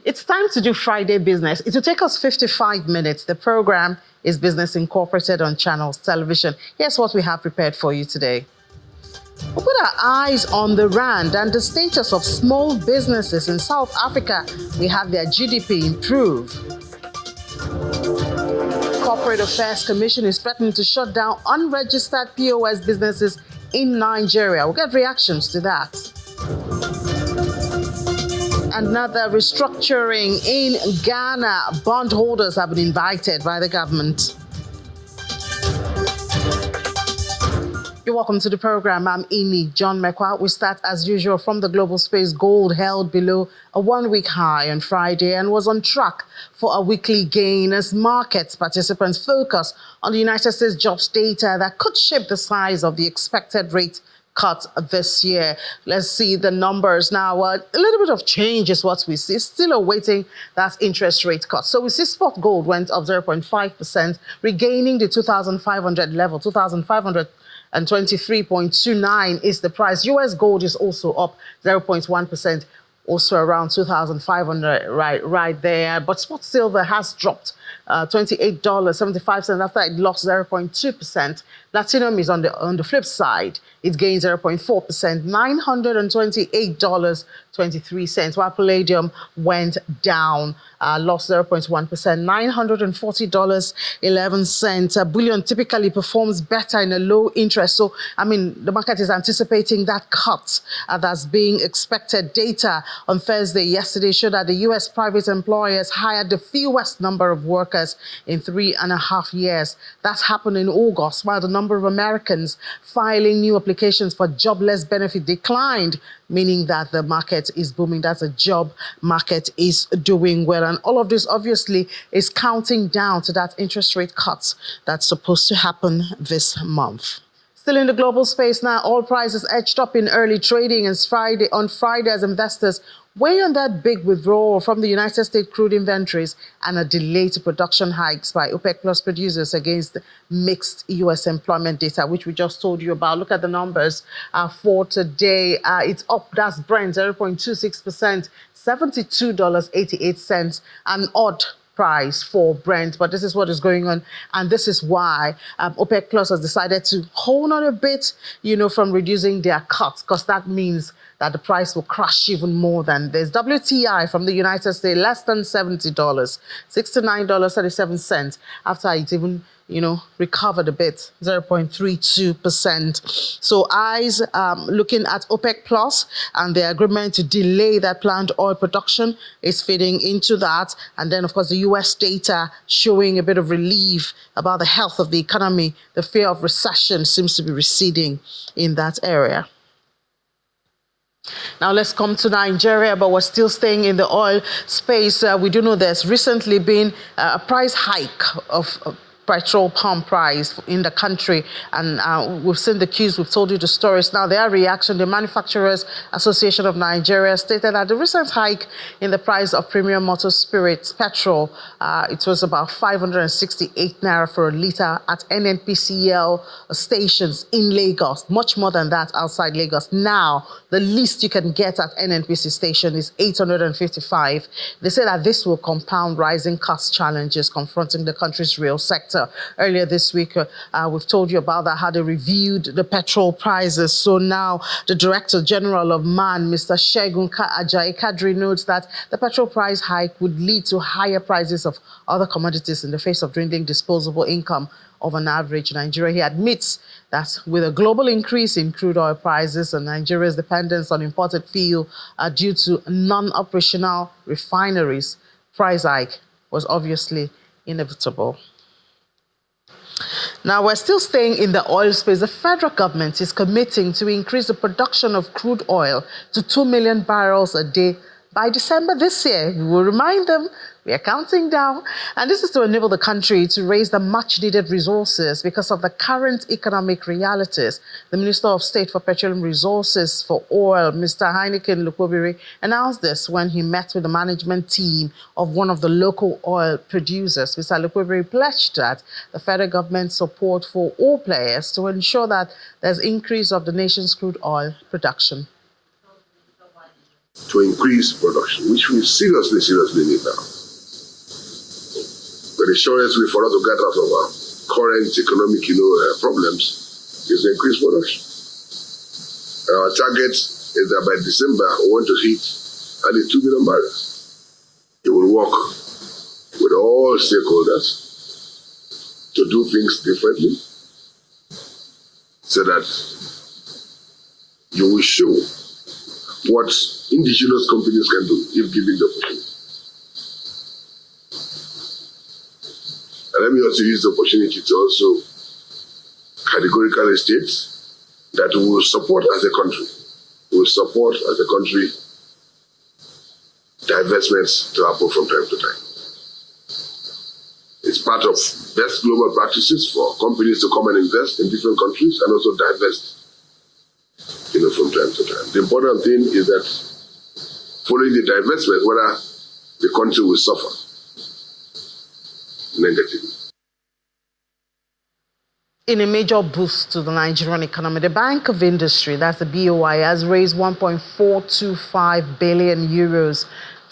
It's time to do Friday business. It will take us 55 minutes. The program is Business Incorporated on Channels Television. Here's what we have prepared for you today. We put our eyes on the rand and the status of small businesses in South Africa. We have their GDP improve. Corporate Affairs Commission is threatening to shut down unregistered POS businesses in Nigeria. We'll get reactions to that. Another restructuring in Ghana. Bondholders have been invited by the government. You're welcome to the program. I'm Amy John Mekwa. We start as usual from the global space. Gold held below a one-week high on Friday and was on track for a weekly gain as markets participants focus on the United States jobs data that could shape the size of the expected rate cut this year. Let's see the numbers now. A little bit of change is what we see. Still awaiting that interest rate cut. So we see spot gold went up 0.5%, regaining the 2,500 level. 2,523.29 is the price. US gold is also up 0.1%, also around 2,500 right there. But spot silver has dropped $28.75 after it lost 0.2%. Platinum is on the flip side. It gained 0.4%, $928.23, while palladium went down, lost 0.1%, $940.11. Bullion typically performs better in a low interest. So, I mean, the market is anticipating that cut that's being expected. Data on Thursday yesterday showed that the U.S. private employers hired the fewest number of workers in 3.5 years. That's happened in August, while the number of Americans filing new applications for jobless benefit declined, meaning that the market is booming. That's a job market is doing well. And all of this obviously is counting down to that interest rate cut that's supposed to happen this month. Still in the global space now, oil prices edged up in early trading on Friday as investors weigh on that big withdrawal from the United States crude inventories and a delay to production hikes by OPEC Plus producers against mixed U.S. employment data, which we just told you about. Look at the numbers for today. It's up, that's Brent, 0.26%, $72.88, an odd price for Brent, but this is what is going on, and this is why OPEC Plus has decided to hold on a bit, from reducing their cuts, because that means that the price will crash even more than this. WTI from the United States, less than $70, $69.37, after it even recovered a bit, 0.32%. So eyes looking at OPEC Plus and the agreement to delay that planned oil production is feeding into that. And then, of course, the U.S. data showing a bit of relief about the health of the economy. The fear of recession seems to be receding in that area. Now let's come to Nigeria, but we're still staying in the oil space. We do know there's recently been a price hike of Petrol pump price in the country, and we've seen the queues, we've told you the stories. Now their reaction, the Manufacturers Association of Nigeria stated that the recent hike in the price of premium motor spirits, petrol, it was about 568 naira for a litre at NNPCL stations in Lagos, much more than that outside Lagos. Now, the least you can get at NNPC station is 855. They say that this will compound rising cost challenges confronting the country's real sector. Earlier this week, we've told you about that, how they reviewed the petrol prices. So now the Director General of MAN, Mr. Segun Ajayi Kadri, notes that the petrol price hike would lead to higher prices of other commodities in the face of dwindling disposable income of an average Nigeria. He admits that with a global increase in crude oil prices and Nigeria's dependence on imported fuel due to non-operational refineries, price hike was obviously inevitable. Now, we're still staying in the oil space. The federal government is committing to increase the production of crude oil to 2 million barrels a day by December this year. We will remind them we are counting down, and this is to enable the country to raise the much-needed resources because of the current economic realities. The Minister of State for Petroleum Resources for Oil, Mr. Heineken Lukwobiri, announced this when he met with the management team of one of the local oil producers. Mr. Lukwobiri pledged that the federal government support for all players to ensure that there's increase of the nation's crude oil production. to increase production, which we seriously need now. But the surest way for us to get out of our current economic, problems is to increase production. And our target is that by December, we want to hit at least 2 million barrels. It will work with all stakeholders to do things differently so that you will show what indigenous companies can do if given the opportunity. And let me also use the opportunity to also categorically state that we will support as a country. We will support as a country divestments to happen from time to time. It's part of best global practices for companies to come and invest in different countries and also divest, from time to time. The important thing is that following the divestment, whether the country will suffer negatively. In a major boost to the Nigerian economy, the Bank of Industry, that's the BOI, has raised 1.425 billion euros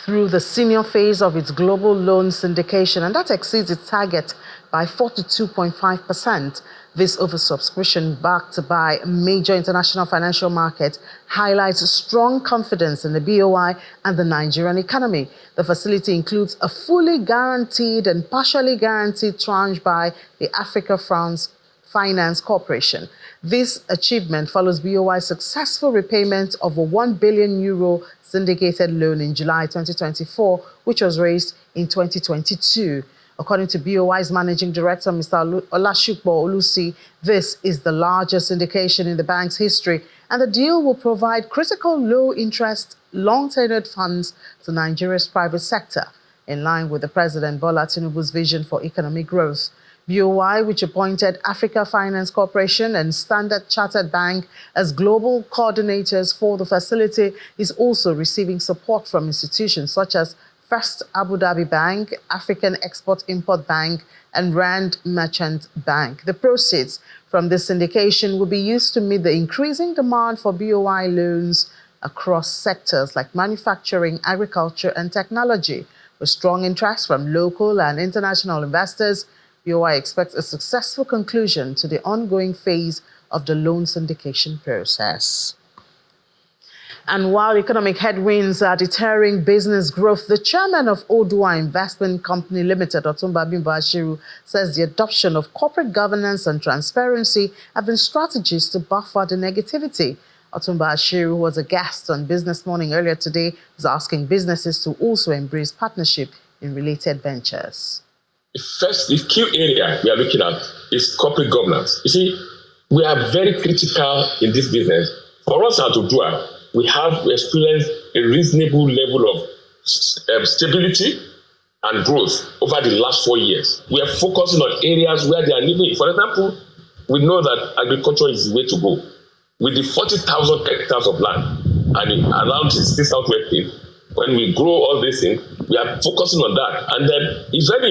through the senior phase of its global loan syndication, and that exceeds its target by 42.5%. This oversubscription, backed by major international financial markets, highlights strong confidence in the BOI and the Nigerian economy. The facility includes a fully guaranteed and partially guaranteed tranche by the Africa France Finance Corporation. This achievement follows BOI's successful repayment of a €1 billion syndicated loan in July 2024, which was raised in 2022. According to BOI's managing director, Mr. Olashukbo Olusi, this is the largest syndication in the bank's history, and the deal will provide critical low-interest, long-tenured funds to Nigeria's private sector, in line with the President Bola Tinubu's vision for economic growth. BOI, which appointed Africa Finance Corporation and Standard Chartered Bank as global coordinators for the facility, is also receiving support from institutions such as First Abu Dhabi Bank, African Export-Import Bank, and Rand Merchant Bank. The proceeds from this syndication will be used to meet the increasing demand for BOI loans across sectors like manufacturing, agriculture, and technology. With strong interest from local and international investors, BOI expects a successful conclusion to the ongoing phase of the loan syndication process. And while economic headwinds are deterring business growth, the chairman of Oda Investment Company Limited, Otumba Bimbo Ashiru, says the adoption of corporate governance and transparency have been strategies to buffer the negativity. Otumba Ashiru, who was a guest on Business Morning earlier today, is asking businesses to also embrace partnership in related ventures. The key area we are looking at is corporate governance. You see, we are very critical in this business. For us at Odua, we have experienced a reasonable level of stability and growth over the last 4 years. We are focusing on areas where they are living. For example, we know that agriculture is the way to go. With the 40,000 hectares of land and around the Southwest State, when we grow all these things, we are focusing on that. And then it's very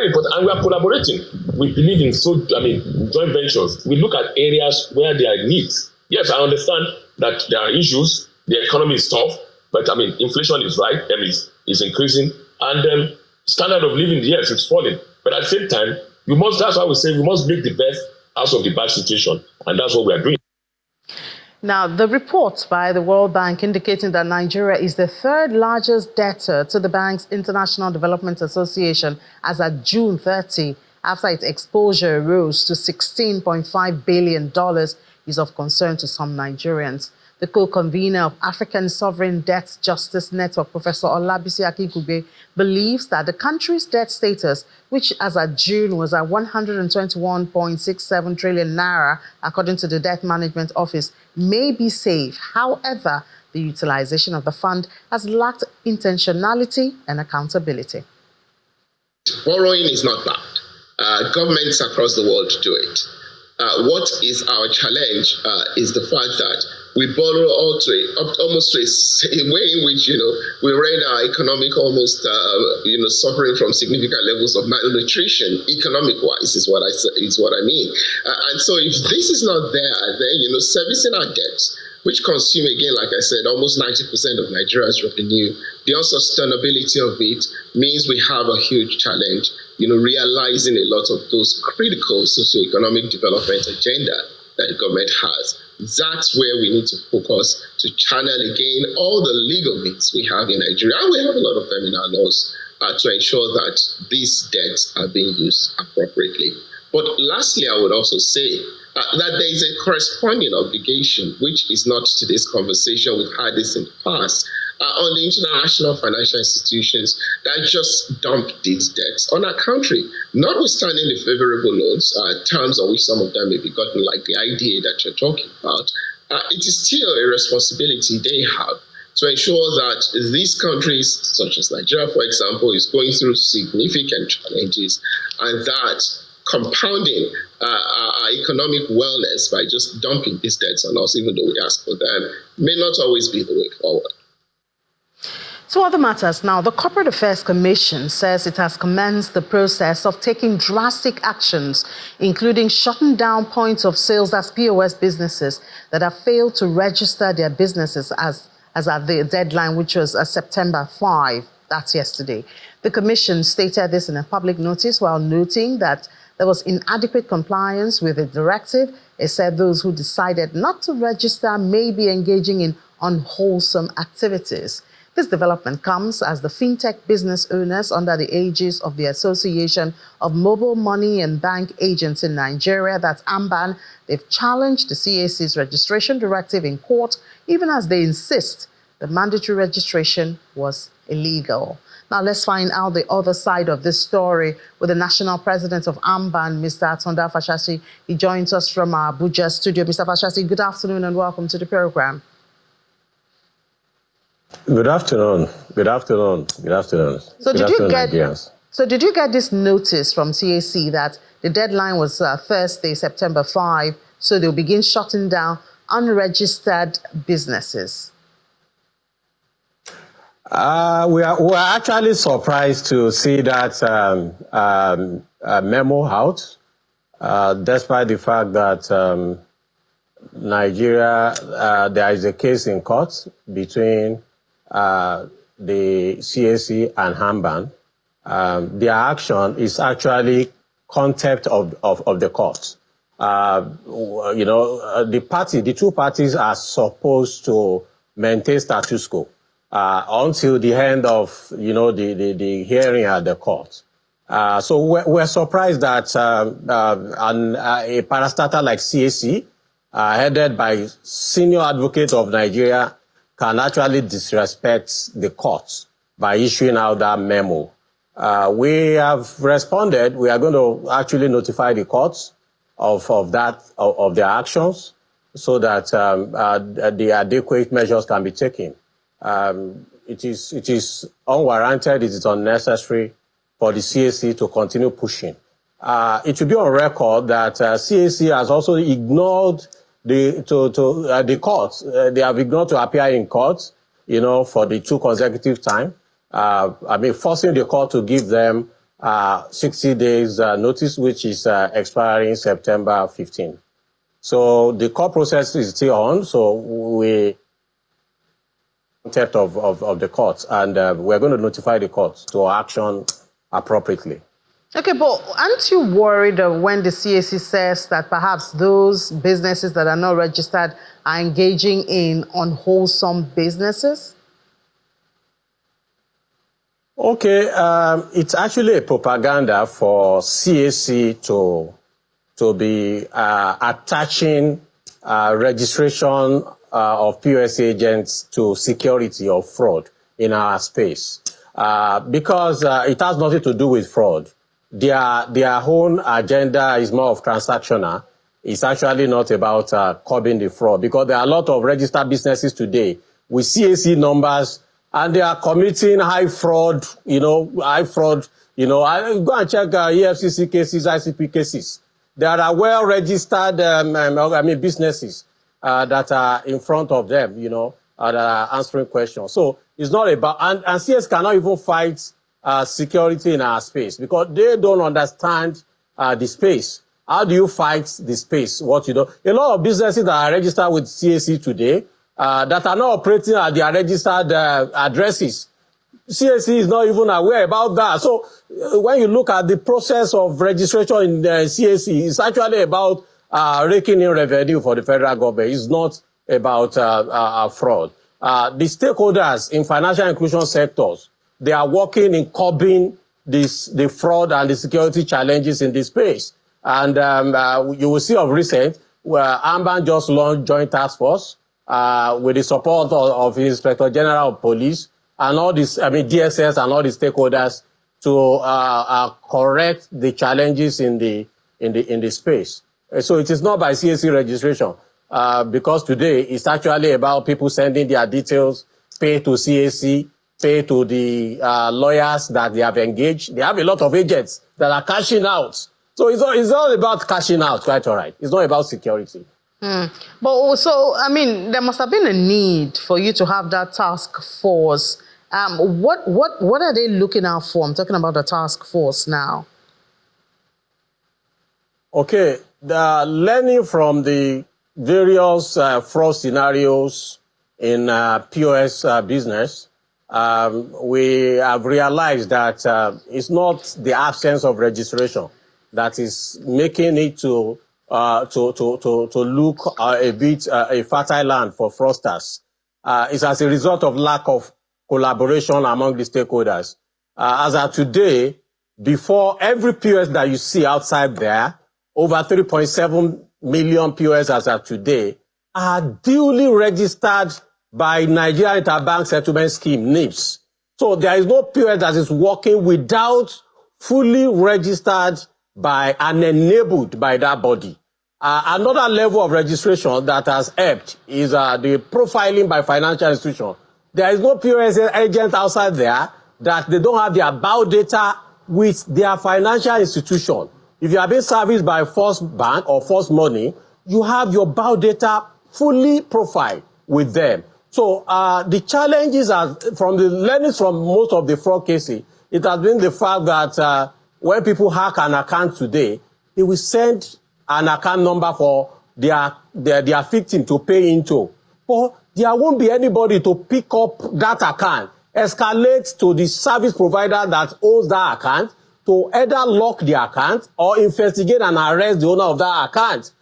important, and we are collaborating. We believe in joint ventures. We look at areas where there are needs. Yes, I understand that there are issues. The economy is tough, but inflation is is increasing, and standard of living, yes, it's falling. But at the same time, that's why we say we must make the best out of the bad situation, and that's what we are doing. Now, the report by the World Bank indicating that Nigeria is the third largest debtor to the bank's International Development Association as at June 30, after its exposure rose to $16.5 billion, is of concern to some Nigerians. The co-convener of African Sovereign Debt Justice Network, Professor Olabisi Akikugbe, believes that the country's debt status, which as at June was at 121.67 trillion naira, according to the Debt Management Office, may be safe. However, the utilization of the fund has lacked intentionality and accountability. Borrowing is not bad. Governments across the world do it. What is our challenge is the fact that we borrow almost to a way in which we render our economic almost suffering from significant levels of malnutrition, economic-wise, is what I mean. And so if this is not there, then servicing our debts, which consume, again, like I said, almost 90% of Nigeria's revenue. The unsustainability of it means we have a huge challenge, realizing a lot of those critical socioeconomic development agenda that the government has. That's where we need to focus to channel again all the legal means we have in Nigeria, and we have a lot of them in our laws, to ensure that these debts are being used appropriately. But lastly, I would also say that there is a corresponding obligation, which is not to this conversation, we've had this in the past, on the international financial institutions that just dump these debts on our country. Notwithstanding the favorable loans, terms on which some of them may be gotten, like the IDA that you're talking about, it is still a responsibility they have to ensure that these countries, such as Nigeria, for example, is going through significant challenges, and that compounding our economic wellness by just dumping these debts on us, even though we ask for them, may not always be the way forward. So other matters now, the Corporate Affairs Commission says it has commenced the process of taking drastic actions, including shutting down points of sales, that's POS businesses, that have failed to register their businesses as at the deadline, which was September 5. That's yesterday. The Commission stated this in a public notice while noting that there was inadequate compliance with the directive. It said those who decided not to register may be engaging in unwholesome activities. This development comes as the fintech business owners under the aegis of the Association of Mobile Money and Bank Agents in Nigeria, that's AMBAN, they've challenged the CAC's registration directive in court, even as they insist the mandatory registration was illegal. Now let's find out the other side of this story with the national president of AMBAN, Mr. Atonda Fashashi. He joins us from our Abuja studio. Mr. Fashashi, good afternoon and welcome to the program. Good afternoon. Good afternoon. Good afternoon. So did you get this notice from CAC that the deadline was Thursday, September 5, so they'll begin shutting down unregistered businesses? We are actually surprised to see that memo out, despite the fact that Nigeria, there is a case in court between the CAC and AMBAN. Their action is actually contempt of the court. The two parties are supposed to maintain status quo until the end of the hearing at the court. So we're surprised that a parastatal like CAC, headed by senior advocate of Nigeria, can actually disrespect the court by issuing out that memo. We have responded. We are going to actually notify the courts of their actions so that the adequate measures can be taken. It is unwarranted. It is unnecessary for the CAC to continue pushing. It should be on record that CAC has also ignored the courts. They have ignored to appear in court, for the 2 consecutive times. Forcing the court to give them 60 days notice, which is expiring September 15. So the court process is still on. So we contempt of the courts, and we're going to notify the courts to action appropriately. Okay, but aren't you worried when the CAC says that perhaps those businesses that are not registered are engaging in unwholesome businesses? Okay, it's actually a propaganda for CAC to be attaching registration of POS agents to security or fraud in our space, because it has nothing to do with fraud. Their own agenda is more of transactional. It's actually not about curbing the fraud, because there are a lot of registered businesses today with CAC numbers, and they are committing high fraud. Go and check EFCC cases, ICP cases. There are well-registered businesses that are in front of them, that are answering questions. So it's not about, and CS cannot even fight security in our space because they don't understand the space. How do you fight the space? A lot of businesses that are registered with CAC today that are not operating at their registered addresses. CAC is not even aware about that. So when you look at the process of registration in the CAC, it's actually about raking in revenue for the federal government. It's not about fraud. The stakeholders in financial inclusion sectors, they are working in curbing the fraud and the security challenges in this space. And you will see of recent, where Amban just launched joint task force with the support of the Inspector General of Police and all this, DSS and all the stakeholders to correct the challenges in the space. So it is not by CAC registration, because today it's actually about people sending their details, pay to CAC, pay to the lawyers that they have engaged. They have a lot of agents that are cashing out. So it's all about cashing out, quite all right. It's not about security. But also, there must have been a need for you to have that task force. What are they looking out for? I'm talking about the task force now. Okay, learning from the various fraud scenarios in POS business, we have realized that it's not the absence of registration that is making it to look a bit a fertile land for fraudsters. It's as a result of lack of collaboration among the stakeholders. As of today, before every POS that you see outside there, over 3.7 million POS as of today are duly registered by Nigerian Interbank Settlement Scheme, NIPS. So there is no POS that is working without fully registered by and enabled by that body. Another level of registration that has helped is the profiling by financial institution. There is no POS agent outside there that they don't have their bio data with their financial institution. If you are being serviced by First Bank or First Money, you have your bio data fully profiled with them. So the challenges are, from the learnings from most of the fraud cases, it has been the fact that when people hack an account today, they will send an account number for their victim to pay into. But there won't be anybody to pick up that account, escalate to the service provider that owns that account to either lock the account or investigate and arrest the owner of that account.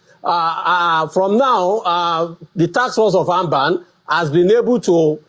From now, the task force of Amban has been able to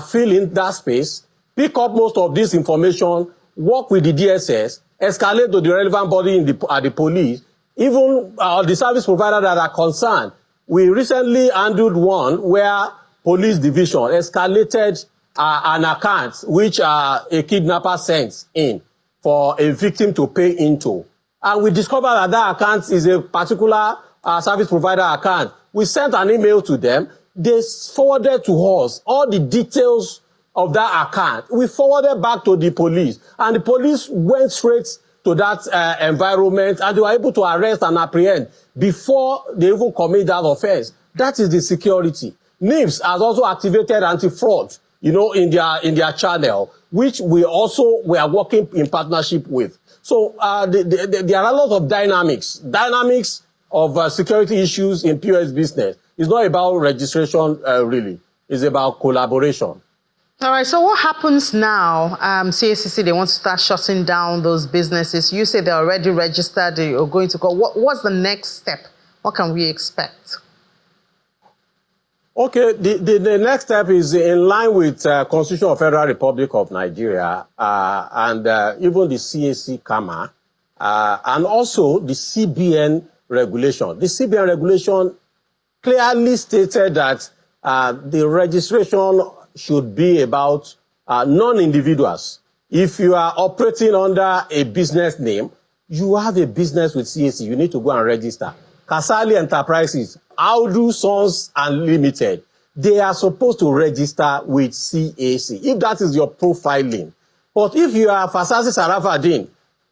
fill in that space, pick up most of this information, work with the DSS, escalate to the relevant body in the police, even the service provider that are concerned. We recently handled one where police division escalated an account which a kidnapper sent in for a victim to pay into. And we discovered that account is a particular service provider account. We sent an email to them. They forwarded to us all the details of that account. We forwarded back to the police, and the police went straight to that environment, and they were able to arrest and apprehend before they even commit that offense. That is the security. NIPS has also activated anti-fraud, in their channel, which we are working in partnership with. So there are a lot of dynamics of security issues in POS business. It's not about registration, really. It's about collaboration. All right, so what happens now? CACC, they want to start shutting down those businesses. You say they're already registered, you're going to go. What's the next step? What can we expect? Okay, the next step is in line with Constitution of Federal Republic of Nigeria and even the CAC CAMA and also the CBN regulation. The CBN regulation clearly stated that the registration should be about non-individuals. If you are operating under a business name, you have a business with CAC, you need to go and register. Kasali Enterprises, Audu Sons Unlimited, they are supposed to register with CAC, if that is your profiling. But if you are Fasasi Sarafadin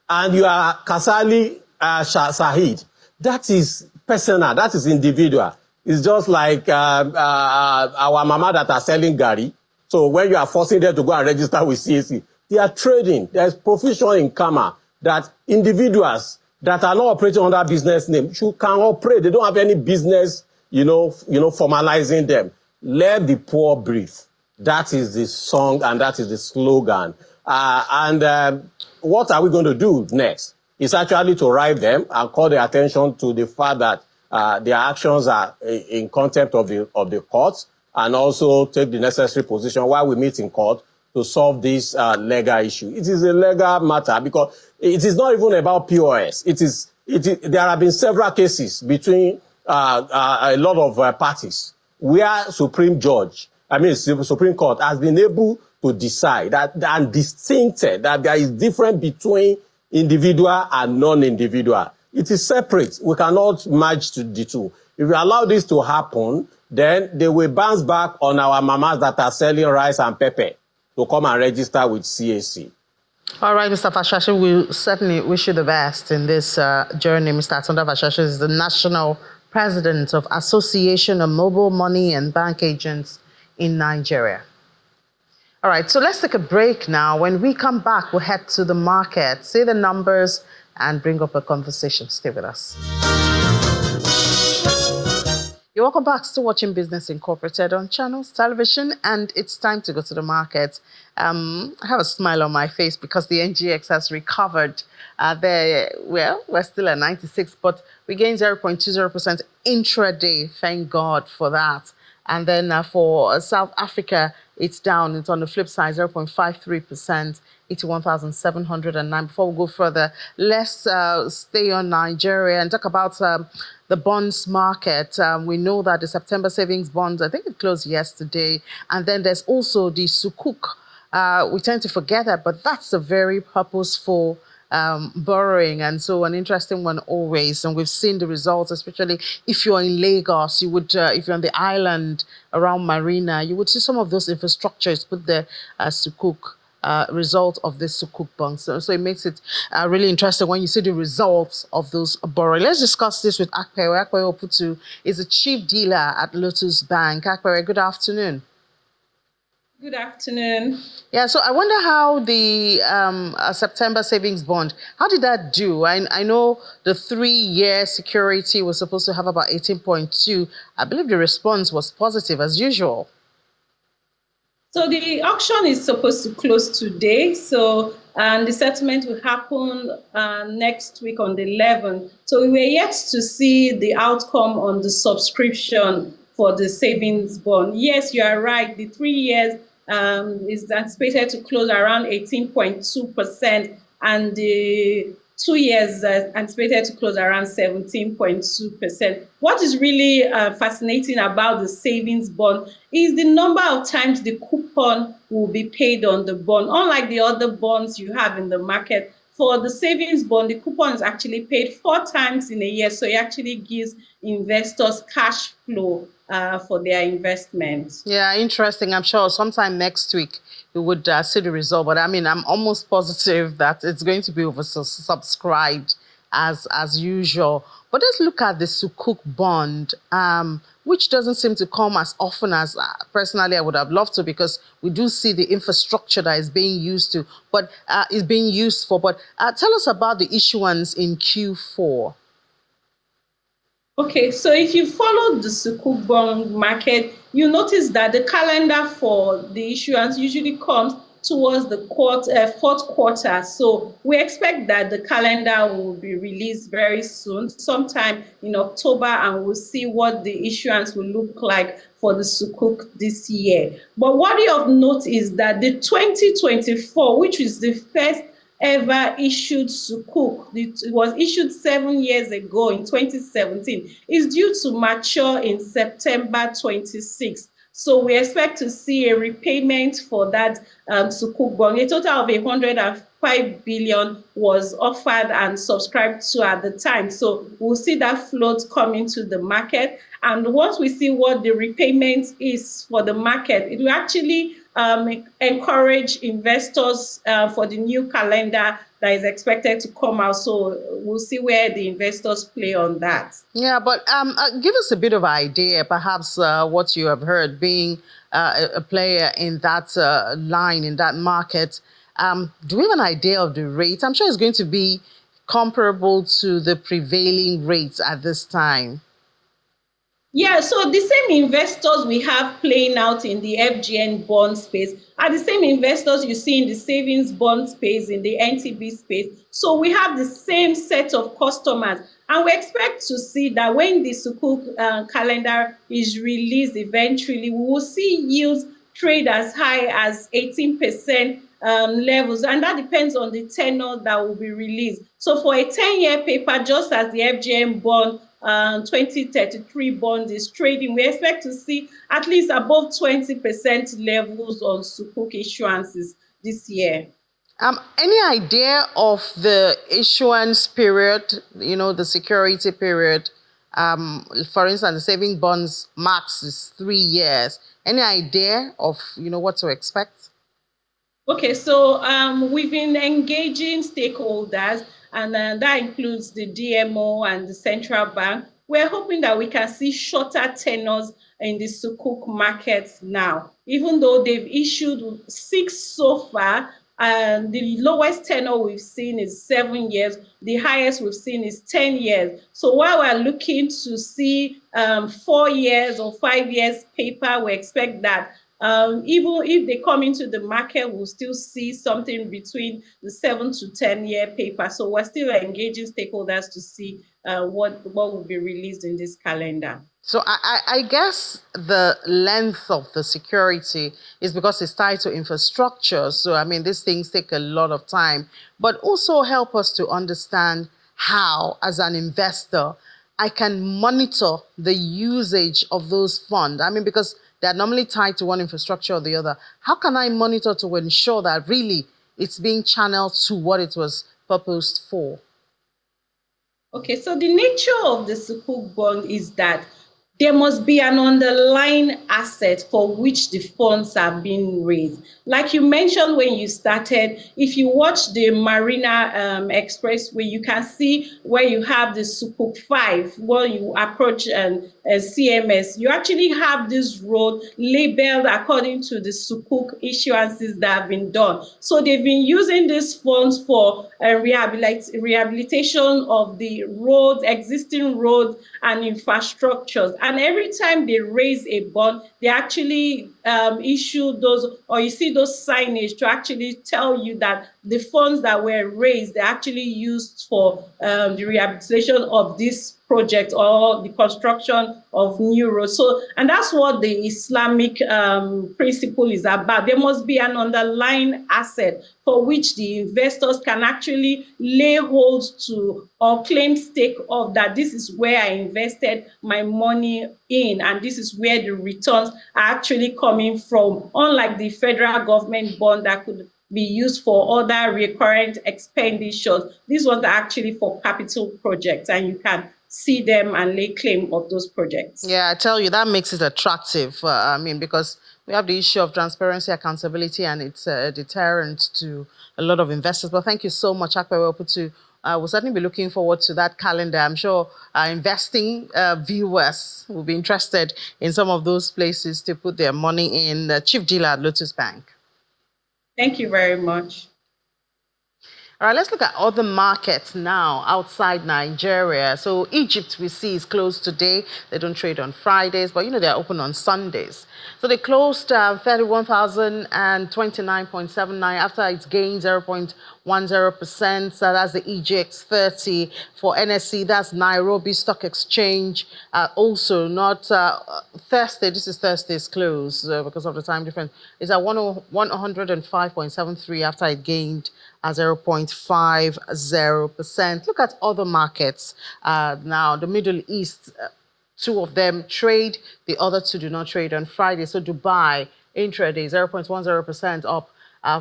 and you are Kasali Sahid, that is personal, that is individual. It's just like our mama that are selling gari. So when you are forcing them to go and register with CAC, they are trading. There's provision in CAMA that individuals that are not operating under business name can operate. They don't have any business, formalizing them. let the poor breathe. That is the song and that is the slogan. What are we going to do next? It's actually to write them and call their attention to the fact that their actions are in contempt of the courts, and also take the necessary position while we meet in court to solve this legal issue. It is a legal matter because it is not even about POS. There have been several cases between a lot of parties where Supreme Court has been able to decide that and distincted that there is difference between individual and non-individual. It is separate. We cannot merge the two. If we allow this to happen, then they will bounce back on our mamas that are selling rice and pepper to come and register with CAC. All right, Mr. Fashashi, we certainly wish you the best in this journey. Mr. Atunda Fashashi is the National President of Association of Mobile Money and Bank Agents in Nigeria. All right, so let's take a break now. When we come back, we'll head to the market, see the numbers, and bring up a conversation. Stay with us. You're welcome back. Still watching Business Incorporated on Channels Television, and it's time to go to the market. I have a smile on my face because the NGX has recovered. We're still at 96, but we gained 0.20% intraday. Thank God for that. And then for South Africa, it's down. It's on the flip side, 0.53%, 81,709. Before we go further, let's stay on Nigeria and talk about the bonds market. We know that the September savings bonds, I think it closed yesterday. And then there's also the Sukuk. We tend to forget that, but that's a very purposeful borrowing, and so an interesting one always. And we've seen the results, especially if you're in Lagos, you would, if you're on the island around Marina, you would see some of those infrastructures put the Sukuk. Result of this Sukuk bond. So it makes it really interesting when you see the results of those borrowing. Let's discuss this with Akpewe. Akpewe Oputu is a chief dealer at Lotus Bank. Akpewe, good afternoon. Good afternoon. Yeah, so I wonder how the September savings bond, how did that do? I know the 3-year security was supposed to have about 18.2. I believe the response was positive as usual. So the auction is supposed to close today. So the settlement will happen next week on the 11th. So we were yet to see the outcome on the subscription for the savings bond. Yes, you are right. The 3 years is anticipated to close around 18.2%, and the 2 years anticipated to close around 17.2%. What is really fascinating about the savings bond is the number of times the coupon will be paid on the bond. Unlike the other bonds you have in the market, for the savings bond, the coupon is actually paid 4 times in a year. So it actually gives investors cash flow for their investments. Yeah, interesting. I'm sure sometime next week you would see the result. But I mean, I'm almost positive that it's going to be oversubscribed as usual. But let's look at the Sukuk bond, which doesn't seem to come as often as personally I would have loved to, because we do see the infrastructure that is being used to, but is being used for. But tell us about the issuance in Q4. Okay, so if you follow the Sukuk bond market, you notice that the calendar for the issuance usually comes towards the fourth quarter. So we expect that the calendar will be released very soon, sometime in October, and we'll see what the issuance will look like for the Sukuk this year. But worthy of note is that the 2024, which is the first ever issued Sukuk, it was issued 7 years ago in 2017, is due to mature in September 26. So we expect to see a repayment for that Sukuk bond. A total of 105 billion was offered and subscribed to at the time. So we'll see that float come into the market. And once we see what the repayment is for the market, it will actually encourage investors for the new calendar that is expected to come out. So we'll see where the investors play on that. Yeah, but give us a bit of idea, perhaps what you have heard, being a player in that line, in that market. Do we have an idea of the rate? I'm sure it's going to be comparable to the prevailing rates at this time. Yeah, so the same investors we have playing out in the FGN bond space are the same investors you see in the savings bond space, in the NTB space. So we have the same set of customers. And we expect to see that when the Sukuk calendar is released eventually, we will see yields trade as high as 18% levels, and that depends on the tenor that will be released. So for a 10-year paper, just as the FGM bond 2033 bond is trading, we expect to see at least above 20% levels on Sukuk issuances this year. Any idea of the issuance period, the security period? For instance, the saving bonds max is 3 years. Any idea of, what to expect? Okay, so we've been engaging stakeholders, and that includes the DMO and the central bank. We're hoping that we can see shorter tenors in the Sukuk markets now, even though they've issued 6 so far. And the lowest tenor we've seen is 7 years. The highest we've seen is 10 years. So while we're looking to see 4 years or 5 years paper, we expect that even if they come into the market, we'll still see something between the 7 to 10-year paper. So we're still engaging stakeholders to see what will be released in this calendar. So I guess the length of the security is because it's tied to infrastructure. So, I mean, these things take a lot of time, but also help us to understand how, as an investor, I can monitor the usage of those funds. I mean, because they're normally tied to one infrastructure or the other. How can I monitor to ensure that really it's being channeled to what it was purposed for? Okay, so the nature of the Sukuk bond is that there must be an underlying asset for which the funds are being raised. Like you mentioned when you started, if you watch the Marina Expressway, you can see where you have the Sukuk 5, when you approach CMS, you actually have this road labeled according to the Sukuk issuances that have been done. So they've been using these funds for rehabilitation of the roads, existing roads and infrastructures. And every time they raise a bond, they actually issue those, or you see those signage to actually tell you that the funds that were raised, they actually used for the rehabilitation of this project or the construction of new roads. So, and that's what the Islamic principle is about. There must be an underlying asset for which the investors can actually lay hold to or claim stake of, that this is where I invested my money in, and this is where the returns are actually coming from, unlike the federal government bond that could be used for other recurrent expenditures. These ones are actually for capital projects, and you can see them and lay claim of those projects. Yeah, I tell you, that makes it attractive. I mean, because we have the issue of transparency, accountability, and it's a deterrent to a lot of investors. But thank you so much, Akpewe. We'll certainly be looking forward to that calendar. I'm sure investing viewers will be interested in some of those places to put their money in. The Chief Dealer at Lotus Bank. Thank you very much. All right, let's look at other markets now outside Nigeria. So Egypt, we see, is closed today. They don't trade on Fridays, but they're open on Sundays. So they closed 31,029.79 after its gain 0.10%. So that's the EGX 30. For NSE, that's Nairobi Stock Exchange. Also not Thursday. This is Thursday's close because of the time difference. It's at 105.73 after it gained 0.50%. Look at other markets now. The Middle East, 2 of them trade, the other 2 do not trade on Friday. So Dubai, intraday, 0.10% up,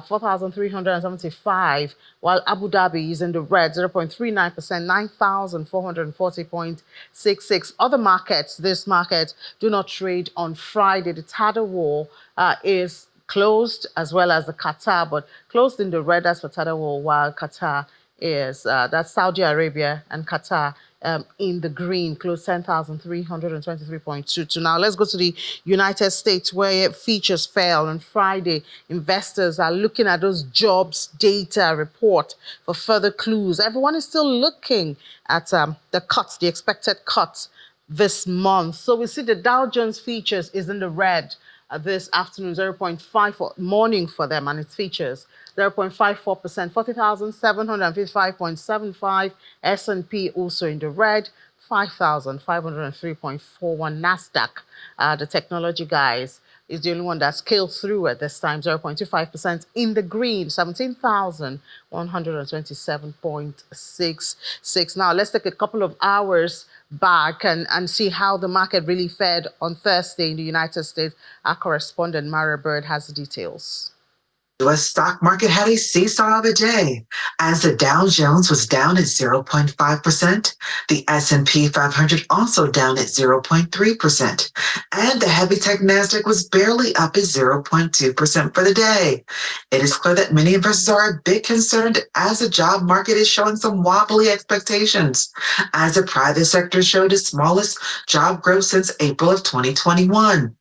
4,375, while Abu Dhabi is in the red, 0.39%, 9,440.66. Other markets, this market, do not trade on Friday. The Tadawul is closed, as well as the Qatar, but closed in the red as for Tadawul, while Qatar is, that's Saudi Arabia and Qatar in the green, closed 10,323.22. Now let's go to the United States, where futures fell on Friday. Investors are looking at those jobs data report for further clues. Everyone is still looking at the cuts, the expected cuts this month. So we see the Dow Jones futures is in the red this afternoon, 0.54 morning for them, and its features 0.54%, 40,755.75. S&P also in the red, 5,503.41. Nasdaq, the technology guys, is the only one that scaled through at this time, 0.25% in the green, 17,127.66. Now, let's take a couple of hours back and see how the market really fared on Thursday in the United States. Our correspondent, Mara Bird, has the details. The U.S. stock market had a seesaw of a day as the Dow Jones was down at 0.5%, the S&P 500 also down at 0.3%, and the heavy tech Nasdaq was barely up at 0.2% for the day. It is clear that many investors are a bit concerned as the job market is showing some wobbly expectations, as the private sector showed its smallest job growth since April of 2021.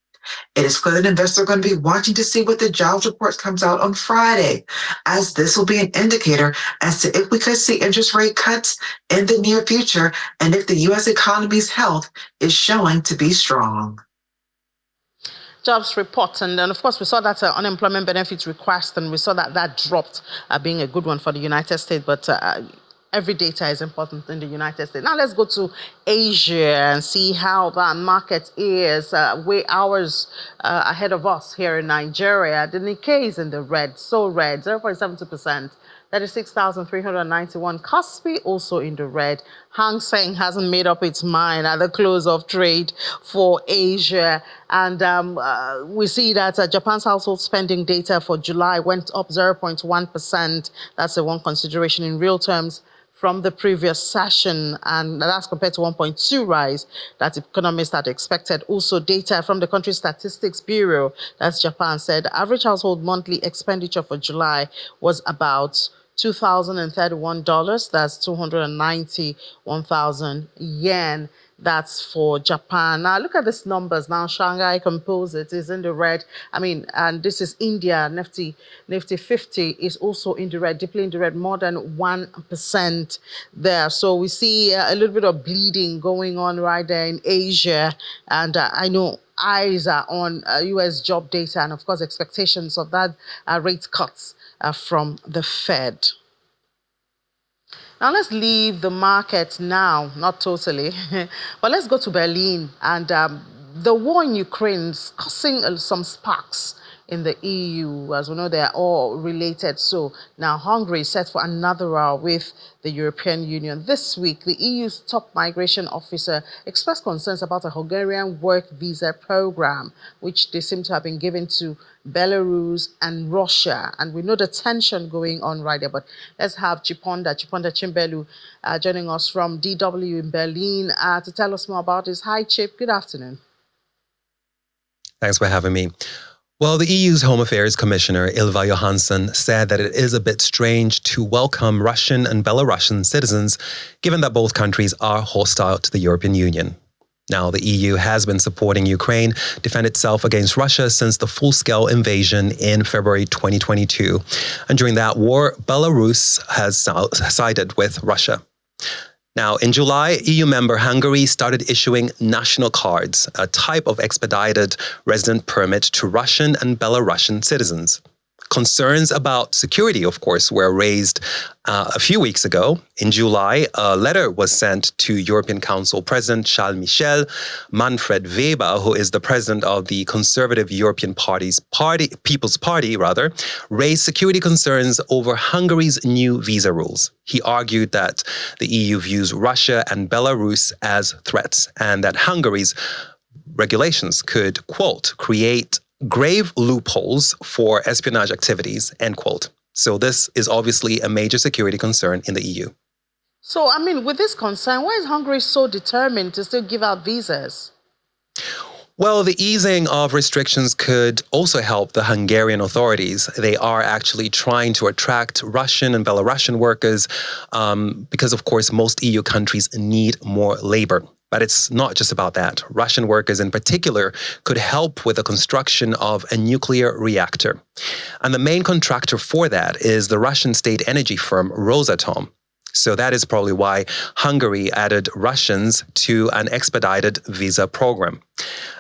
It is clear that investors are going to be watching to see what the jobs report comes out on Friday, as this will be an indicator as to if we could see interest rate cuts in the near future and if the U.S. economy's health is showing to be strong. Jobs report, and then of course we saw that unemployment benefits request, and we saw that dropped, being a good one for the United States, but every data is important in the United States. Now let's go to Asia and see how that market is. Way hours ahead of us here in Nigeria. The Nikkei is in the red, so red, 0.72%. 36,391. Kospi also in the red. Hang Seng hasn't made up its mind at the close of trade for Asia. And we see that Japan's household spending data for July went up 0.1%. That's the one consideration in real terms from the previous session, and that's compared to 1.2 rise that economists had expected. Also, data from the country statistics bureau, that's Japan, said average household monthly expenditure for July was about $2,031. That's 291,000 yen. That's for Japan. Now, look at these numbers. Now, Shanghai Composite is in the red. I mean, and this is India. Nifty 50 is also in the red, deeply in the red, more than 1% there. So we see a little bit of bleeding going on right there in Asia. And I know eyes are on U.S. job data and, of course, expectations of that rate cuts from the Fed. Now, let's leave the market now, not totally, but let's go to Berlin. And the war in Ukraine is causing some sparks in the EU. As we know, they are all related. So now Hungary is set for another row with the European Union. This week, the EU's top migration officer expressed concerns about a Hungarian work visa program, which they seem to have been given to Belarus and Russia. And we know the tension going on right there. But let's have Chiponda Chimbelu joining us from DW in Berlin to tell us more about this. Hi, Chip. Good afternoon. Thanks for having me. Well, the EU's Home Affairs Commissioner, Ylva Johansson, said that it is a bit strange to welcome Russian and Belarusian citizens, given that both countries are hostile to the European Union. Now, the EU has been supporting Ukraine defend itself against Russia since the full-scale invasion in February 2022. And during that war, Belarus has sided with Russia. Now, in July, EU member Hungary started issuing national cards, a type of expedited resident permit to Russian and Belarusian citizens. Concerns about security, of course, were raised a few weeks ago. In July, a letter was sent to European Council President Charles Michel. Manfred Weber, who is the president of the Conservative European People's Party, raised security concerns over Hungary's new visa rules. He argued that the EU views Russia and Belarus as threats and that Hungary's regulations could, quote, create grave loopholes for espionage activities, end quote. So this is obviously a major security concern in the EU. So, I mean, with this concern, why is Hungary so determined to still give out visas? Well, the easing of restrictions could also help the Hungarian authorities. They are actually trying to attract Russian and Belarusian workers because, of course, most EU countries need more labor. But it's not just about that. Russian workers in particular could help with the construction of a nuclear reactor. And the main contractor for that is the Russian state energy firm Rosatom. So that is probably why Hungary added Russians to an expedited visa program.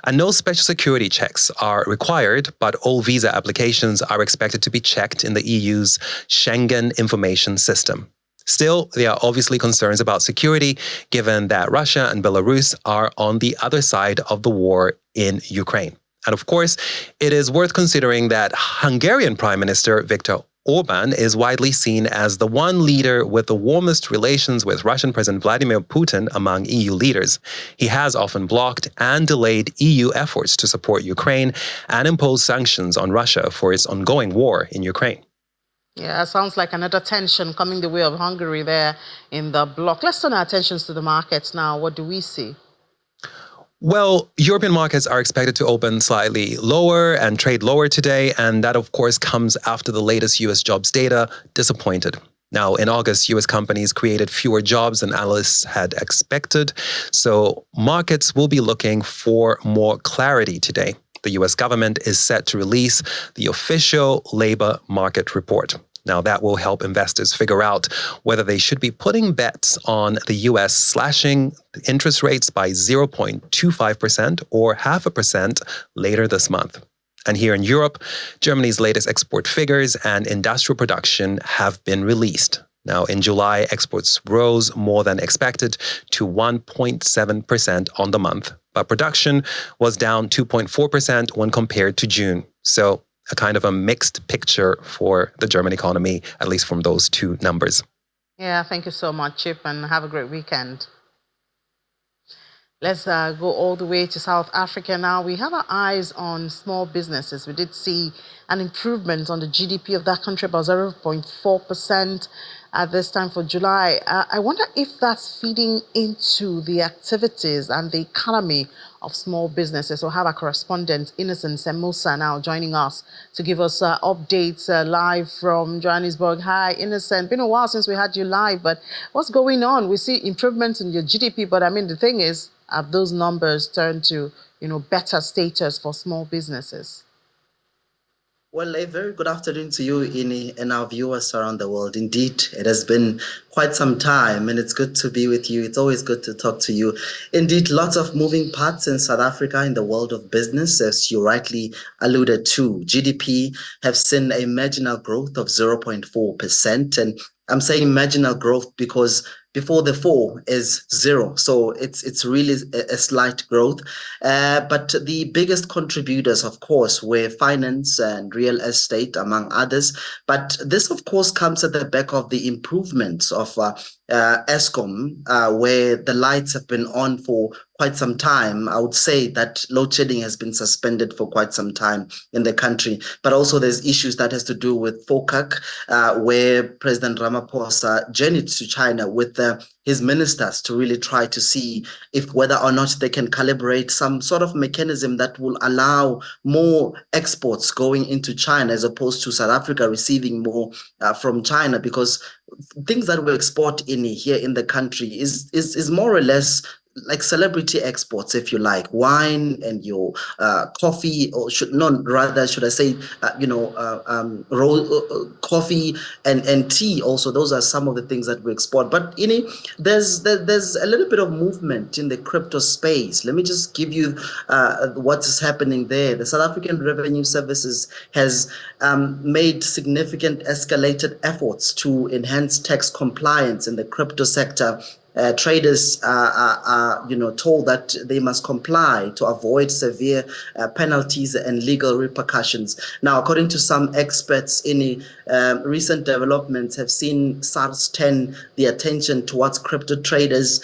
And no special security checks are required, but all visa applications are expected to be checked in the EU's Schengen Information System. Still, there are obviously concerns about security, given that Russia and Belarus are on the other side of the war in Ukraine. And of course, it is worth considering that Hungarian Prime Minister Viktor Orban is widely seen as the one leader with the warmest relations with Russian President Vladimir Putin among EU leaders. He has often blocked and delayed EU efforts to support Ukraine and impose sanctions on Russia for its ongoing war in Ukraine. Yeah, sounds like another tension coming the way of Hungary there in the bloc. Let's turn our attentions to the markets now. What do we see? Well, European markets are expected to open slightly lower and trade lower today, and that, of course, comes after the latest U.S. jobs data disappointed. Now, in August, U.S. companies created fewer jobs than analysts had expected, so markets will be looking for more clarity today. The U.S. government is set to release the official labor market report. Now, that will help investors figure out whether they should be putting bets on the U.S. slashing interest rates by 0.25% or 0.5% later this month. And here in Europe, Germany's latest export figures and industrial production have been released. Now, in July, exports rose more than expected to 1.7% on the month, but production was down 2.4% when compared to June. So, a kind of a mixed picture for the German economy, at least from those two numbers. Yeah, thank you so much, Chip, and have a great weekend. Let's go all the way to South Africa now. We have our eyes on small businesses. We did see an improvement on the GDP of that country, about 0.4% at this time for July. I wonder if that's feeding into the activities and the economy of small businesses. We'll have our correspondent, Innocent Semusa, now joining us to give us updates live from Johannesburg. Hi, Innocent. Been a while since we had you live, but what's going on? We see improvements in your GDP, but I mean, the thing is, have those numbers turned to, better status for small businesses? Well, a very good afternoon to you, Ini, and our viewers around the world. Indeed, it has been quite some time, and it's good to be with you. It's always good to talk to you. Indeed, lots of moving parts in South Africa in the world of business, as you rightly alluded to. GDP have seen a marginal growth of 0.4%, and I'm saying marginal growth because before the 4 is 0. So it's really a slight growth. But the biggest contributors, of course, were finance and real estate, among others. But this, of course, comes at the back of the improvements of Eskom, where the lights have been on for quite some time. I would say that load shedding has been suspended for quite some time in the country. But also there's issues that has to do with CAC, where President Ramaphosa journeyed to China with his ministers to really try to see if whether or not they can calibrate some sort of mechanism that will allow more exports going into China as opposed to South Africa receiving more from China, because things that we export in here in the country is more or less like celebrity exports, if you like, wine and your coffee, or should I say, coffee and tea. Also, those are some of the things that we export. But there's a little bit of movement in the crypto space. Let me just give you what is happening there. The South African Revenue Services has made significant escalated efforts to enhance tax compliance in the crypto sector. Traders are told that they must comply to avoid severe penalties and legal repercussions. Now, according to some experts, recent developments have seen SARS turn the attention towards crypto traders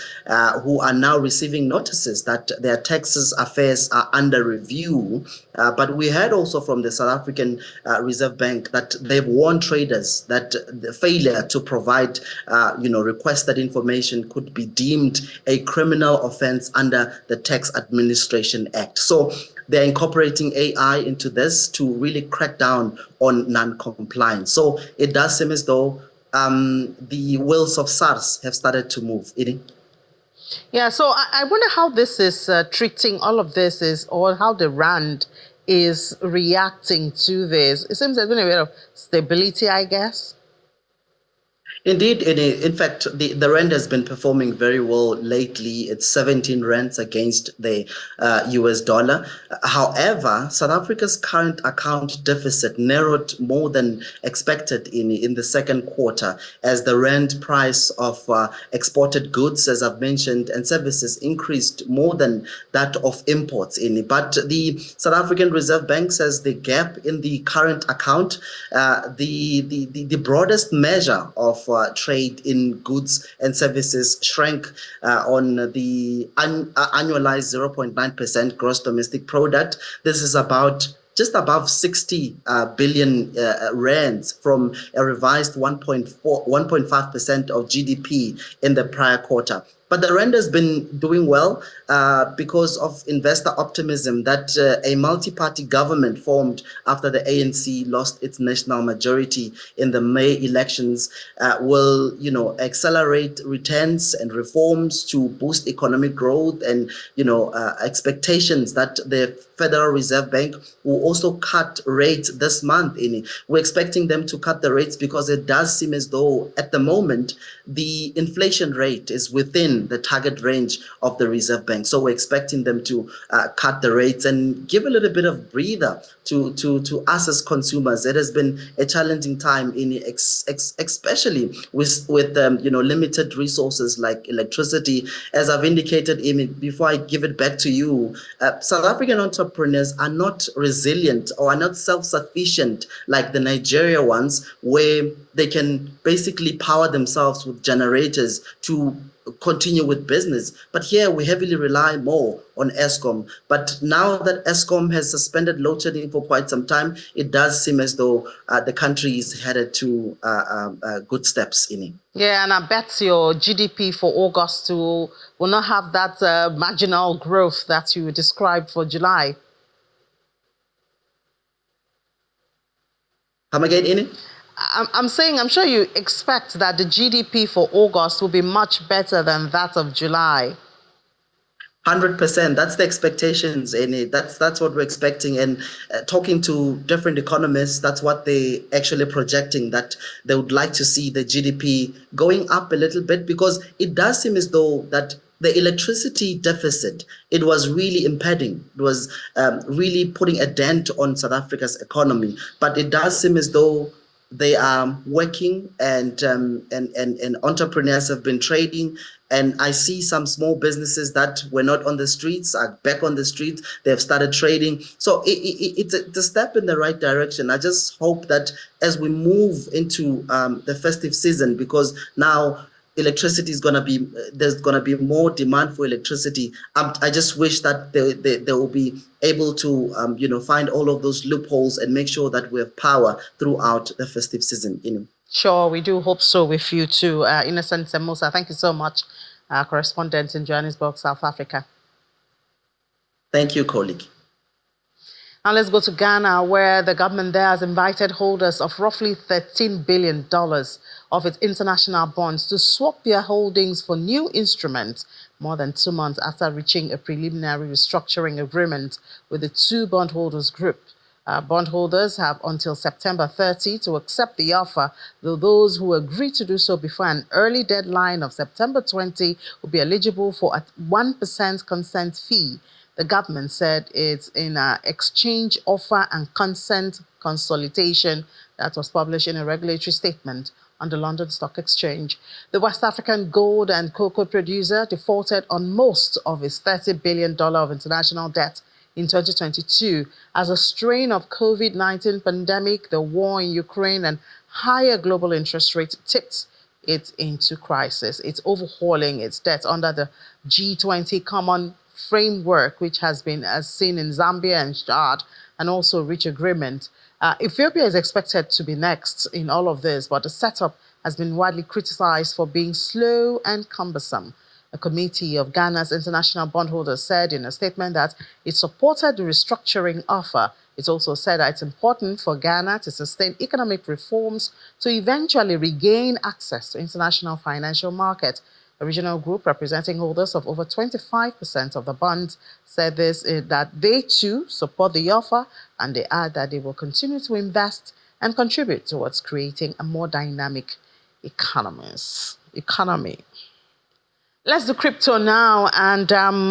who are now receiving notices that their taxes affairs are under review. But we heard also from the South African Reserve Bank that they've warned traders that the failure to provide requested information could be deemed a criminal offense under the Tax Administration Act. So they're incorporating AI into this to really crack down on non-compliance. So it does seem as though the wheels of SARS have started to move. Yeah, so I wonder how this is treating all of this, or how the RAND is reacting to this. It seems there's been a bit of stability, I guess. Indeed, in fact, the rand has been performing very well lately. It's 17 rands against the US dollar. However, South Africa's current account deficit narrowed more than expected in the second quarter as the rand price of exported goods, as I've mentioned, and services increased more than that of imports. But the South African Reserve Bank says the gap in the current account, the broadest measure of trade in goods and services shrank on the annualized 0.9% gross domestic product. This is about just above 60 billion rands from a revised 1.5% of GDP in the prior quarter. But the rand has been doing well because of investor optimism that a multi-party government formed after the ANC lost its national majority in the May elections will, accelerate returns and reforms to boost economic growth, and expectations that the Federal Reserve Bank will also cut rates this month. We're expecting them to cut the rates because it does seem as though at the moment the inflation rate is within the target range of the Reserve Bank. So we're expecting them to cut the rates and give a little bit of breather to us as consumers. It has been a challenging time, especially with limited resources like electricity. As I've indicated, before I give it back to you, South African entrepreneurs are not resilient or are not self-sufficient like the Nigeria ones, where they can basically power themselves with generators to continue with business. But here we heavily rely more on Eskom. But now that Eskom has suspended load shedding for quite some time, it does seem as though the country is headed to good steps in it. Yeah, and I bet your GDP for August will not have that marginal growth that you described for July. Come again, Ini? I'm saying, I'm sure you expect that the GDP for August will be much better than that of July. 100%. That's the expectations, and that's what we're expecting. And talking to different economists, that's what they actually projecting, that they would like to see the GDP going up a little bit, because it does seem as though that the electricity deficit, it was really impeding. It was really putting a dent on South Africa's economy. But it does seem as though they are working, and entrepreneurs have been trading. And I see some small businesses that were not on the streets are back on the streets. They've started trading. So it's a step in the right direction. I just hope that as we move into the festive season, because now electricity is there's gonna be more demand for electricity. I just wish that they will be able to find all of those loopholes and make sure that we have power throughout the festive season. Sure, we do hope so with you too. Innocent Semosa, thank you so much, correspondent in Johannesburg, South Africa. Thank you, colleague. Now let's go to Ghana, where the government there has invited holders of roughly $13 billion of its international bonds to swap their holdings for new instruments more than 2 months after reaching a preliminary restructuring agreement with the two bondholders group. Bondholders have until September 30 to accept the offer, though those who agree to do so before an early deadline of September 20 will be eligible for a 1% consent fee. The government said it's in an exchange offer and consent consultation that was published in a regulatory statement on the London Stock Exchange. The West African gold and cocoa producer defaulted on most of its $30 billion of international debt in 2022 as a strain of COVID-19 pandemic, the war in Ukraine, and higher global interest rates tipped it into crisis. It's overhauling its debt under the G20 Common Framework, which has been seen in Zambia and Chad, and also reach agreement. Ethiopia is expected to be next in all of this, but the setup has been widely criticized for being slow and cumbersome. A committee of Ghana's international bondholders said in a statement that it supported the restructuring offer. It also said that it's important for Ghana to sustain economic reforms to eventually regain access to international financial markets. A regional group representing holders of over 25% of the bonds said that they too support the offer, and they add that they will continue to invest and contribute towards creating a more dynamic economy. Let's do crypto now, and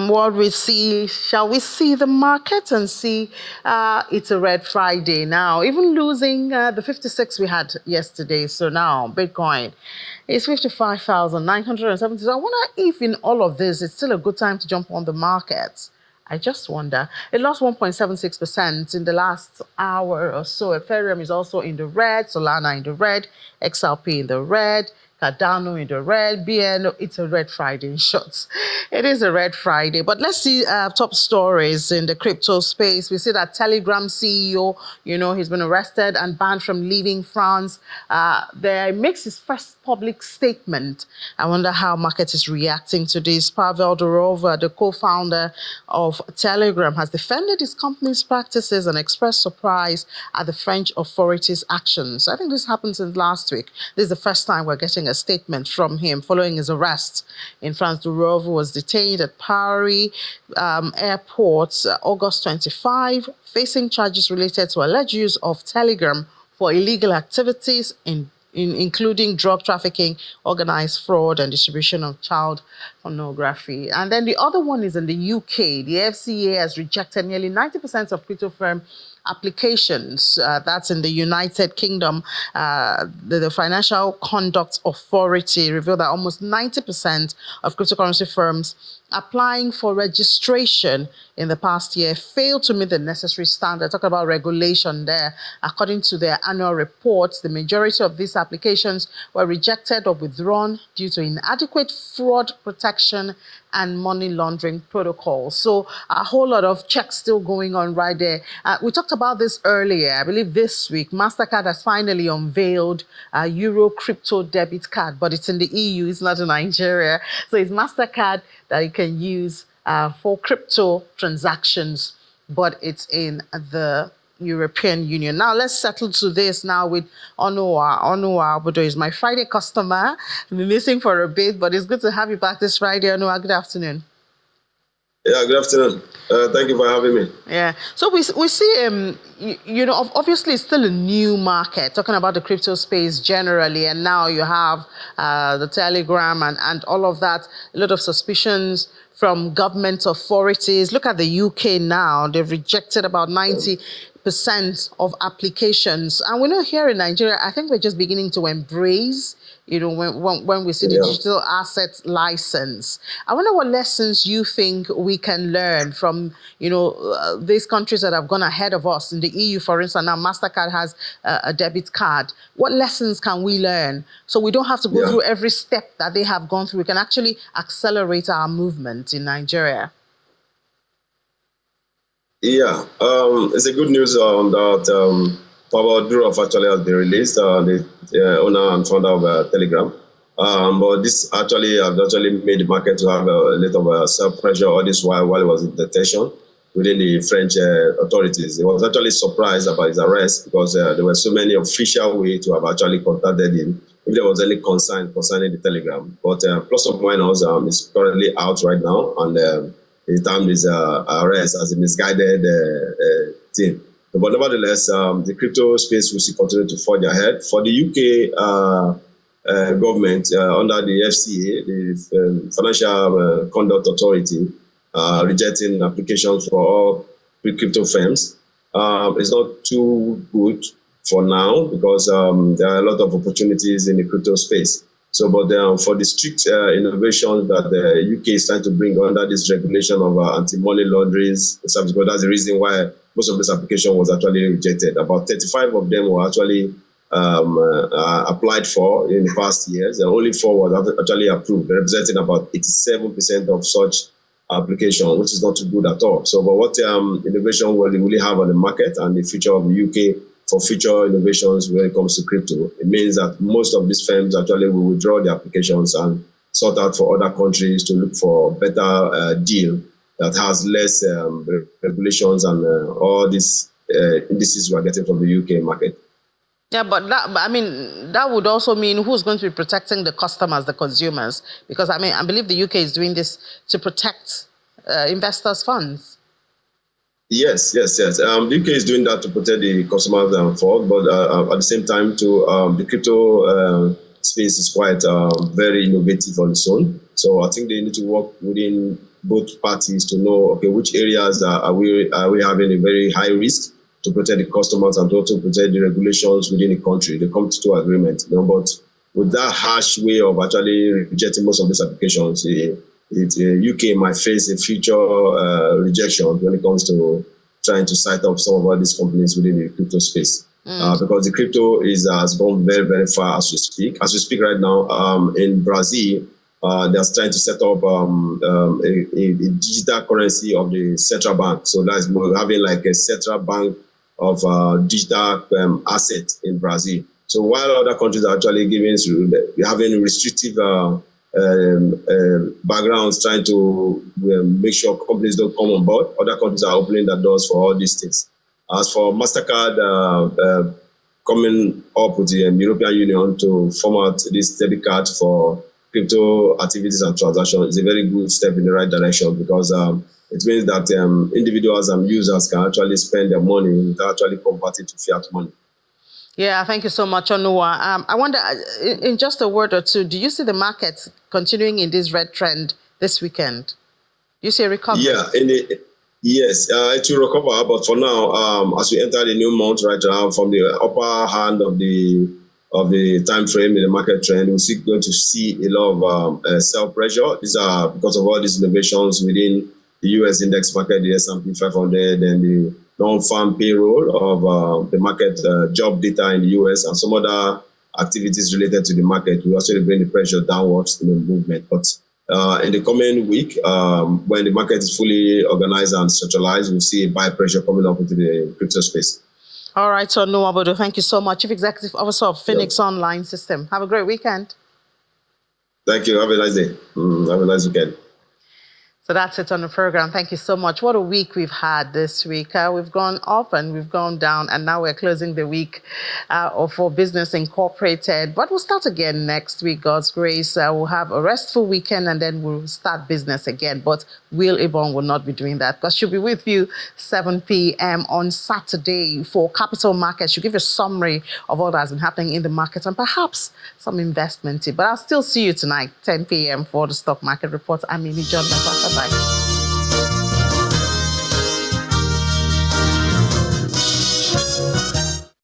what we see, shall we see the market and see it's a red Friday now, even losing the 56 we had yesterday. So now Bitcoin is 55,970. So I wonder if in all of this, it's still a good time to jump on the market. I just wonder. It lost 1.76% in the last hour or so. Ethereum is also in the red, Solana in the red, XRP in the red, Cardano in the red, BNO. It's a red Friday in short. It is a red Friday. But let's see top stories in the crypto space. We see that Telegram CEO, he's been arrested and banned from leaving France. There makes his first public statement. I wonder how market is reacting to this. Pavel Durov, the co-founder of Telegram, has defended his company's practices and expressed surprise at the French authorities' actions. I think this happened since last week. This is the first time we're getting a statement from him following his arrest in France. Durov was detained at Paris airport August 25, facing charges related to alleged use of Telegram for illegal activities including drug trafficking, organized fraud, and distribution of child pornography. And then the other one is in the UK. The FCA has rejected nearly 90% of crypto firm applications. That's in the United Kingdom. The Financial Conduct Authority revealed that almost 90% of cryptocurrency firms applying for registration in the past year failed to meet the necessary standard. Talk about regulation there. According to their annual reports, the majority of these applications were rejected or withdrawn due to inadequate fraud protection and money laundering protocols. So a whole lot of checks still going on right there. We talked about this earlier. I believe this week, MasterCard has finally unveiled a Euro crypto debit card, but it's in the EU, it's not in Nigeria. So it's MasterCard that you can use for crypto transactions, but it's in the European Union. Now let's settle to this now with Onua. Onua Obodo is my Friday customer. I've been missing for a bit, but it's good to have you back this Friday. Onua, good afternoon. Yeah, good afternoon. Thank you for having me. Yeah. So we see, obviously it's still a new market, talking about the crypto space generally, and now you have the Telegram and all of that, a lot of suspicions from government authorities. Look at the UK now. They've rejected about 90% of applications. And we know here in Nigeria, I think we're just beginning to embrace, when we see the digital asset license. I wonder what lessons you think we can learn from, these countries that have gone ahead of us. In the EU, for instance, now MasterCard has a debit card. What lessons can we learn so we don't have to go through every step that they have gone through? We can actually accelerate our movement in Nigeria. Yeah, it's a good news on that. Pavel Durov actually has been released, the owner and founder of Telegram. But this actually has made the market to have a little of self-pressure all this while he was in detention within the French authorities. He was actually surprised about his arrest because there were so many official ways to have actually contacted him if there was any concern concerning the Telegram. But plus or minus, is currently out right now, and he termed his arrest as a misguided thing. But nevertheless, the crypto space will still continue to forge ahead. For the UK government, under the FCA, the Financial Conduct Authority, rejecting applications for all crypto firms, it's not too good for now because there are a lot of opportunities in the crypto space. So, but for the strict innovation that the UK is trying to bring under this regulation of anti-money laundering, that's the reason why most of this application was actually rejected. About 35 of them were actually applied for in the past years, and only 4 was actually approved, representing about 87% of such application, which is not too good at all. So, but what innovation will really have on the market and the future of the UK for future innovations when it comes to crypto, it means that most of these firms actually will withdraw their applications and sort out for other countries to look for a better deal that has less regulations and all these indices we are getting from the UK market. Yeah, but that would also mean who's going to be protecting the customers, the consumers? Because I believe the UK is doing this to protect investors' funds. Yes. The UK is doing that to protect the customers' funds, but at the same time, the crypto space is quite very innovative on its own. So I think they need to work within both parties to know, okay, which areas are we having a very high risk to protect the customers and to also protect the regulations within the country. They come to agreement, but with that harsh way of actually rejecting most of these applications, UK might face a future rejection when it comes to trying to set up some of all these companies within the crypto space. Because the crypto has gone very, very far as we speak. As we speak right now, in Brazil, they're trying to set up a digital currency of the central bank. So that's having like a central bank of digital assets in Brazil. So while other countries are actually having restrictive backgrounds, trying to make sure companies don't come on board, other countries are opening the doors for all these things. As for MasterCard coming up with the European Union to format this debit card for crypto activities and transactions is a very good step in the right direction, because it means that individuals and users can actually spend their money without actually converting to fiat money. Yeah, thank you so much, Onua. I wonder, in just a word or two, do you see the market continuing in this red trend this weekend? Do you see a recovery? Yeah, yes, it will recover. But for now, as we enter the new month right now, from the upper hand of the time frame in the market trend, we're going to see a lot of sell pressure. These are because of all these innovations within the US index market, the S&P 500, and the non-farm payroll of the market job data in the US, and some other activities related to the market will also bring the pressure downwards in the movement. But in the coming week, when the market is fully organized and centralized, we'll see a buy pressure coming up into the crypto space. All right, so Onua Bodo, thank you so much. Chief Executive Officer of Phoenix Online System. Have a great weekend. Thank you. Have a nice day. Have a nice weekend. So that's it on the program. Thank you so much. What a week we've had this week. We've gone up and we've gone down, and now we're closing the week for Business Incorporated. But we'll start again next week, God's grace. We'll have a restful weekend, and then we'll start business again. But Will Ibon will not be doing that, because she'll be with you 7 p.m. on Saturday for Capital Markets. She'll give a summary of all that has been happening in the market and perhaps some investment tip. But I'll still see you tonight, 10 p.m. for the Stock Market Report. I'm Mimi John. Bye.